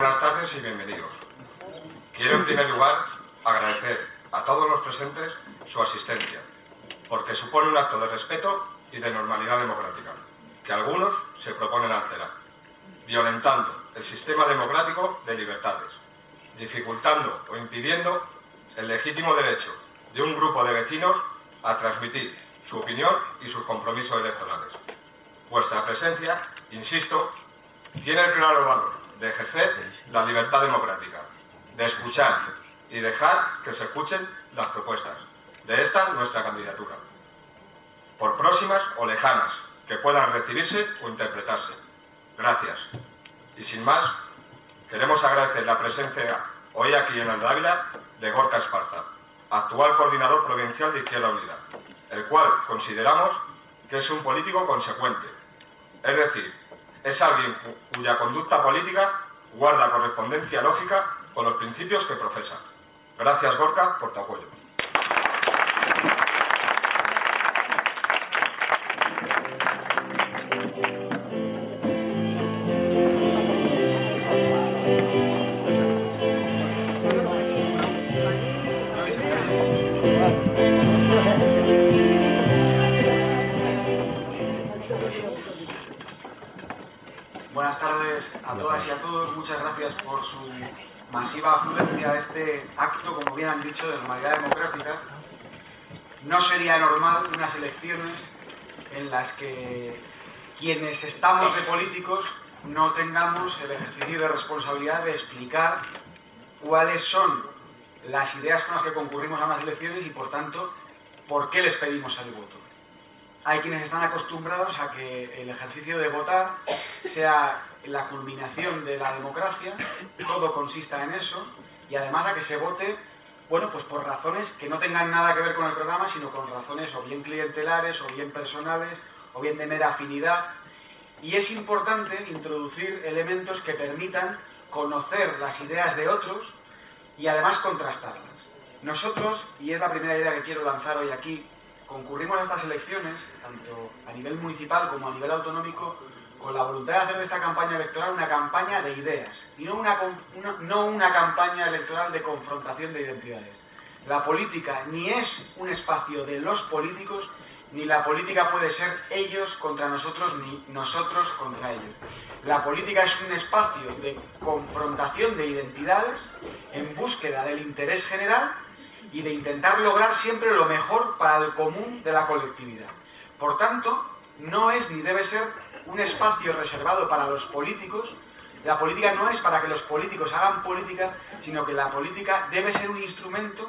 Buenas tardes y bienvenidos. Quiero en primer lugar agradecer a todos los presentes su asistencia, porque supone un acto de respeto y de normalidad democrática, que algunos se proponen alterar, violentando el sistema democrático de libertades, dificultando o impidiendo el legítimo derecho de un grupo de vecinos a transmitir su opinión y sus compromisos electorales. Vuestra presencia, insisto, tiene el claro valor de ejercer la libertad democrática, de escuchar y dejar que se escuchen las propuestas de esta nuestra candidatura, por próximas o lejanas, que puedan recibirse o interpretarse. Gracias. Y sin más, queremos agradecer la presencia hoy aquí en el Ávila de Gorka Esparza, actual coordinador provincial de Izquierda Unida, el cual consideramos que es un político consecuente, es decir, es alguien cuya conducta política guarda correspondencia lógica con los principios que profesa. Gracias, Gorka, por tu apoyo. Buenas tardes a todas y a todos. Muchas gracias por su masiva afluencia a este acto, como bien han dicho, de normalidad democrática. No sería normal unas elecciones en las que quienes estamos de políticos no tengamos el ejercicio de responsabilidad de explicar cuáles son las ideas con las que concurrimos a unas elecciones y, por tanto, por qué les pedimos el voto. Hay quienes están acostumbrados a que el ejercicio de votar sea la culminación de la democracia, todo consista en eso, y además a que se vote, bueno, pues por razones que no tengan nada que ver con el programa, sino con razones o bien clientelares, o bien personales, o bien de mera afinidad. Y es importante introducir elementos que permitan conocer las ideas de otros y además contrastarlas. Nosotros, y es la primera idea que quiero lanzar hoy aquí, concurrimos a estas elecciones, tanto a nivel municipal como a nivel autonómico, con la voluntad de hacer de esta campaña electoral una campaña de ideas, y no una campaña electoral de confrontación de identidades. La política ni es un espacio de los políticos, ni la política puede ser ellos contra nosotros, ni nosotros contra ellos. La política es un espacio de confrontación de identidades en búsqueda del interés general y de intentar lograr siempre lo mejor para el común de la colectividad. Por tanto, no es ni debe ser un espacio reservado para los políticos. La política no es para que los políticos hagan política, sino que la política debe ser un instrumento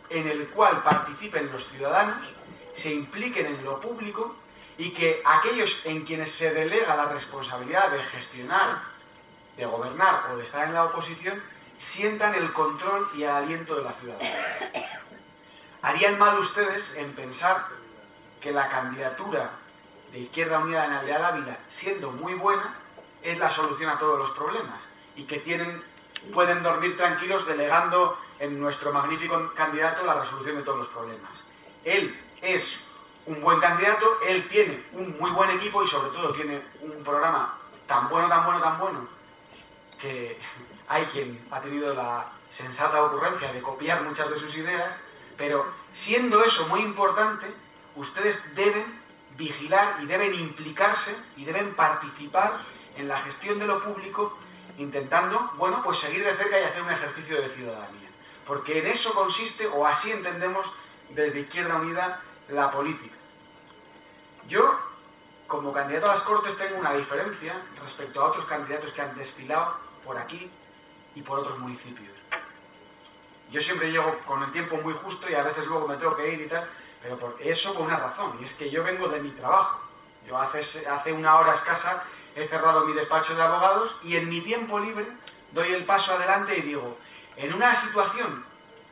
en el cual participen los ciudadanos, se impliquen en lo público y que aquellos en quienes se delega la responsabilidad de gestionar, de gobernar o de estar en la oposición, sientan el control y el aliento de la ciudadanía. Harían mal ustedes en pensar que la candidatura de Izquierda Unida en Aldea del Ávila, siendo muy buena, es la solución a todos los problemas y que pueden dormir tranquilos delegando en nuestro magnífico candidato la resolución de todos los problemas. Él es un buen candidato, él tiene un muy buen equipo y sobre todo tiene un programa tan bueno, tan bueno, tan bueno, que hay quien ha tenido la sensata ocurrencia de copiar muchas de sus ideas, pero siendo eso muy importante, ustedes deben vigilar y deben implicarse y deben participar en la gestión de lo público, intentando, bueno, pues seguir de cerca y hacer un ejercicio de ciudadanía. Porque en eso consiste, o así entendemos desde Izquierda Unida, la política. Yo, como candidato a las Cortes, tengo una diferencia respecto a otros candidatos que han desfilado por aquí y por otros municipios. Yo siempre llego con el tiempo muy justo y a veces luego me tengo que ir y tal, pero por eso por una razón, y es que yo vengo de mi trabajo. Yo hace una hora escasa he cerrado mi despacho de abogados y en mi tiempo libre doy el paso adelante y digo, en una situación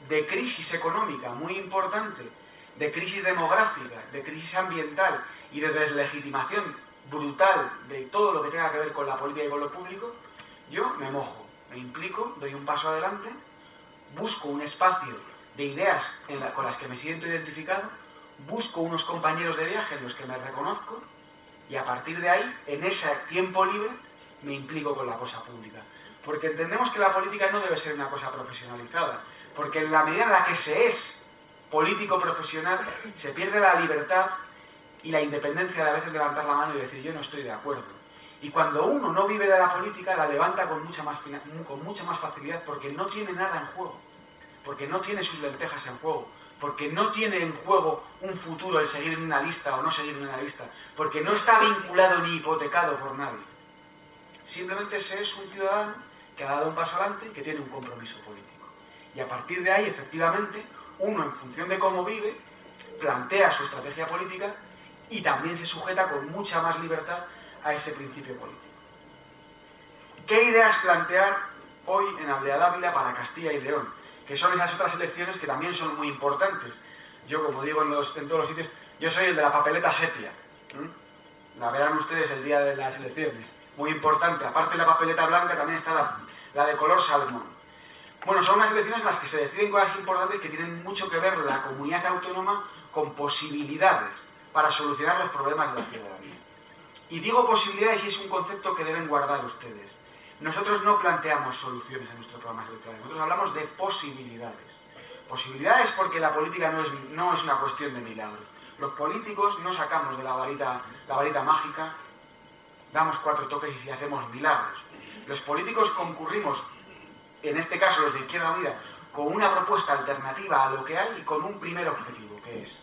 de crisis económica muy importante, de crisis demográfica, de crisis ambiental y de deslegitimación brutal de todo lo que tenga que ver con la política y con lo público, yo me mojo, me implico, doy un paso adelante, busco un espacio de ideas con las que me siento identificado, busco unos compañeros de viaje en los que me reconozco y a partir de ahí, en ese tiempo libre, me implico con la cosa pública. porque entendemos que la política no debe ser una cosa profesionalizada, porque en la medida en la que se es político profesional, se pierde la libertad y la independencia de a veces levantar la mano y decir yo no estoy de acuerdo. Y cuando uno no vive de la política, la levanta con mucha más facilidad, porque no tiene nada en juego, porque no tiene sus lentejas en juego, porque no tiene en juego un futuro el seguir en una lista o no seguir en una lista, porque no está vinculado ni hipotecado por nadie. Simplemente se es un ciudadano que ha dado un paso adelante y que tiene un compromiso político. Y a partir de ahí, efectivamente, uno, en función de cómo vive, plantea su estrategia política y también se sujeta con mucha más libertad a ese principio político. ¿Qué ideas plantear hoy en Aldea Dávila para Castilla y León? Que son esas otras elecciones que también son muy importantes. Yo, como digo en todos los sitios, yo soy el de la papeleta sepia. La verán ustedes el día de las elecciones. Muy importante. Aparte de la papeleta blanca, también está la de color salmón. Bueno, son unas elecciones en las que se deciden cosas importantes que tienen mucho que ver la comunidad autónoma con posibilidades para solucionar los problemas de la ciudadanía. Y digo posibilidades y es un concepto que deben guardar ustedes. Nosotros no planteamos soluciones en nuestros programas electorales, nosotros hablamos de posibilidades. Posibilidades porque la política no es una cuestión de milagros. Los políticos no sacamos de la varita mágica, damos 4 toques y hacemos milagros. Los políticos concurrimos, en este caso los de Izquierda Unida, con una propuesta alternativa a lo que hay y con un primer objetivo, que es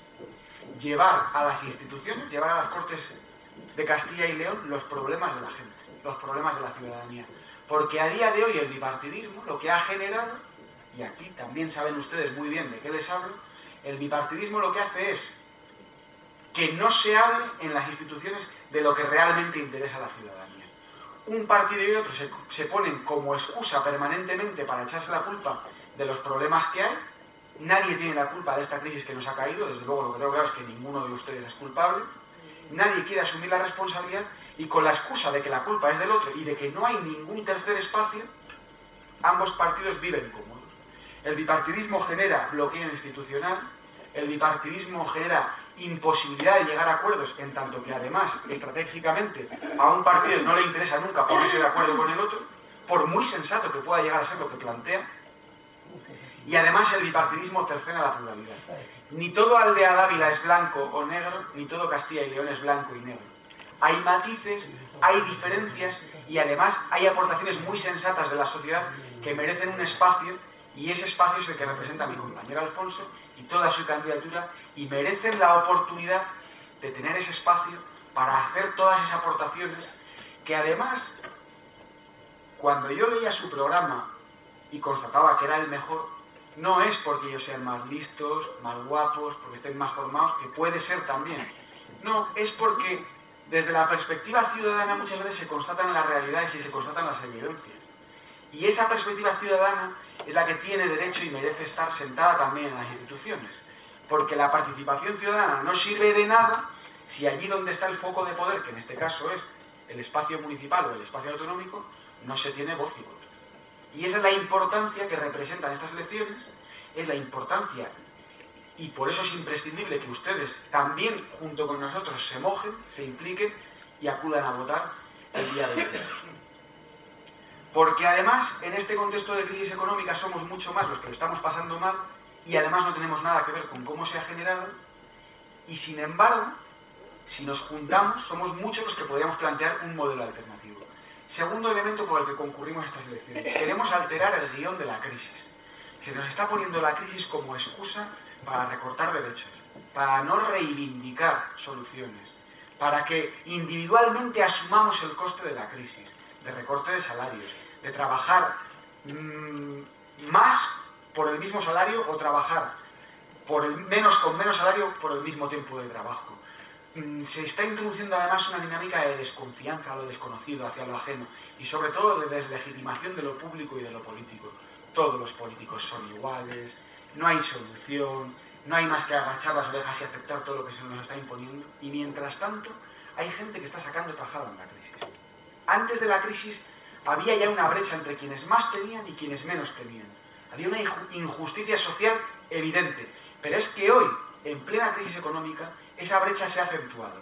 llevar a las instituciones, llevar a las Cortes de Castilla y León los problemas de la gente, los problemas de la ciudadanía. Porque a día de hoy el bipartidismo lo que ha generado, y aquí también saben ustedes muy bien de qué les hablo, el bipartidismo lo que hace es que no se hable en las instituciones de lo que realmente interesa a la ciudadanía. Un partido y otro se ponen como excusa permanentemente para echarse la culpa de los problemas que hay. Nadie tiene la culpa de esta crisis que nos ha caído, desde luego lo que tengo claro es que ninguno de ustedes es culpable. Nadie quiere asumir la responsabilidad y con la excusa de que la culpa es del otro y de que no hay ningún tercer espacio, ambos partidos viven cómodos. El bipartidismo genera bloqueo institucional, el bipartidismo genera imposibilidad de llegar a acuerdos, en tanto que además, estratégicamente, a un partido no le interesa nunca ponerse de acuerdo con el otro, por muy sensato que pueda llegar a ser lo que plantea, y además el bipartidismo cercena la pluralidad. Ni todo Aldea Dávila es blanco o negro, ni todo Castilla y León es blanco y negro. Hay matices, hay diferencias y además hay aportaciones muy sensatas de la sociedad que merecen un espacio y ese espacio es el que representa a mi compañero Alfonso y toda su candidatura y merecen la oportunidad de tener ese espacio para hacer todas esas aportaciones que además, cuando yo leía su programa y constataba que era el mejor, no es porque ellos sean más listos, más guapos, porque estén más formados, que puede ser también. No, es porque desde la perspectiva ciudadana muchas veces se constatan las realidades y se constatan las evidencias. Y esa perspectiva ciudadana es la que tiene derecho y merece estar sentada también en las instituciones. Porque la participación ciudadana no sirve de nada si allí donde está el foco de poder, que en este caso es el espacio municipal o el espacio autonómico, no se tiene voz y voto. Y esa es la importancia que representan estas elecciones, es la importancia, y por eso es imprescindible que ustedes también, junto con nosotros, se mojen, se impliquen y acudan a votar el día 22. Porque además, en este contexto de crisis económica, somos mucho más los que lo estamos pasando mal y además no tenemos nada que ver con cómo se ha generado, y sin embargo, si nos juntamos, somos muchos los que podríamos plantear un modelo alternativo. Segundo elemento por el que concurrimos a estas elecciones. Queremos alterar el guión de la crisis. Se nos está poniendo la crisis como excusa para recortar derechos, para no reivindicar soluciones, para que individualmente asumamos el coste de la crisis, de recorte de salarios, de trabajar más por el mismo salario o trabajar con menos salario por el mismo tiempo de trabajo. Se está introduciendo además una dinámica de desconfianza a lo desconocido, hacia lo ajeno, y sobre todo de deslegitimación de lo público y de lo político. Todos los políticos son iguales, no hay solución, no hay más que agachar las orejas y aceptar todo lo que se nos está imponiendo, y mientras tanto hay gente que está sacando tajada en la crisis. Antes de la crisis había ya una brecha entre quienes más tenían y quienes menos tenían. Había una injusticia social evidente, pero es que hoy, en plena crisis económica, esa brecha se ha acentuado.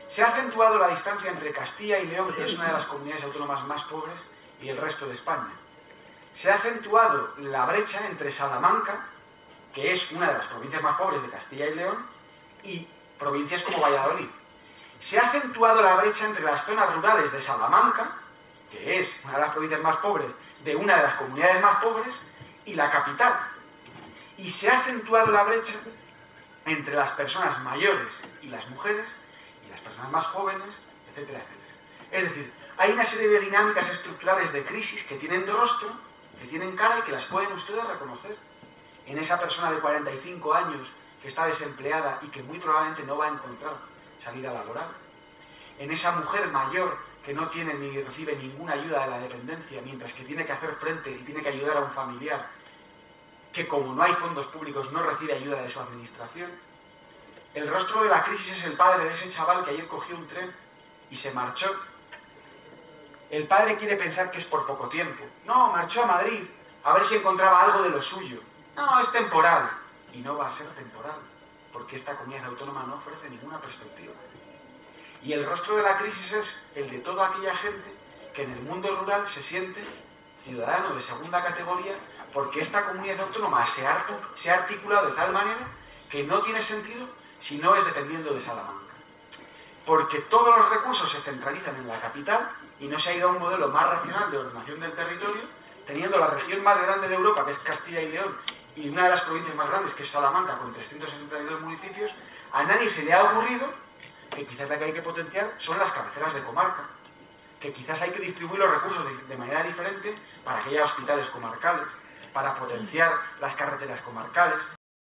Se ha acentuado la distancia entre Castilla y León, que es una de las comunidades autónomas más pobres, y el resto de España. Se ha acentuado la brecha entre Salamanca, que es una de las provincias más pobres de Castilla y León, y provincias como Valladolid. Se ha acentuado la brecha entre las zonas rurales de Salamanca, que es una de las provincias más pobres de una de las comunidades más pobres, y la capital. Y se ha acentuado la brecha entre las personas mayores y las mujeres, y las personas más jóvenes, etcétera, etcétera. Es decir, hay una serie de dinámicas estructurales de crisis que tienen rostro, que tienen cara y que las pueden ustedes reconocer. En esa persona de 45 años que está desempleada y que muy probablemente no va a encontrar salida laboral. En esa mujer mayor que no tiene ni recibe ninguna ayuda de la dependencia, mientras que tiene que hacer frente y tiene que ayudar a un familiar que, como no hay fondos públicos, no recibe ayuda de su administración. El rostro de la crisis es el padre de ese chaval que ayer cogió un tren y se marchó. El padre quiere pensar que es por poco tiempo. No, marchó a Madrid a ver si encontraba algo de lo suyo. No, es temporal. Y no va a ser temporal, porque esta comunidad autónoma no ofrece ninguna perspectiva. Y el rostro de la crisis es el de toda aquella gente que en el mundo rural se siente ciudadano de segunda categoría porque esta comunidad autónoma se ha articulado de tal manera que no tiene sentido si no es dependiendo de Salamanca. Porque todos los recursos se centralizan en la capital y no se ha ido a un modelo más racional de ordenación del territorio, teniendo la región más grande de Europa, que es Castilla y León, y una de las provincias más grandes, que es Salamanca, con 362 municipios. A nadie se le ha ocurrido que quizás la que hay que potenciar son las cabeceras de comarca, que quizás hay que distribuir los recursos de manera diferente para que haya hospitales comarcales, para potenciar las carreteras comarcales,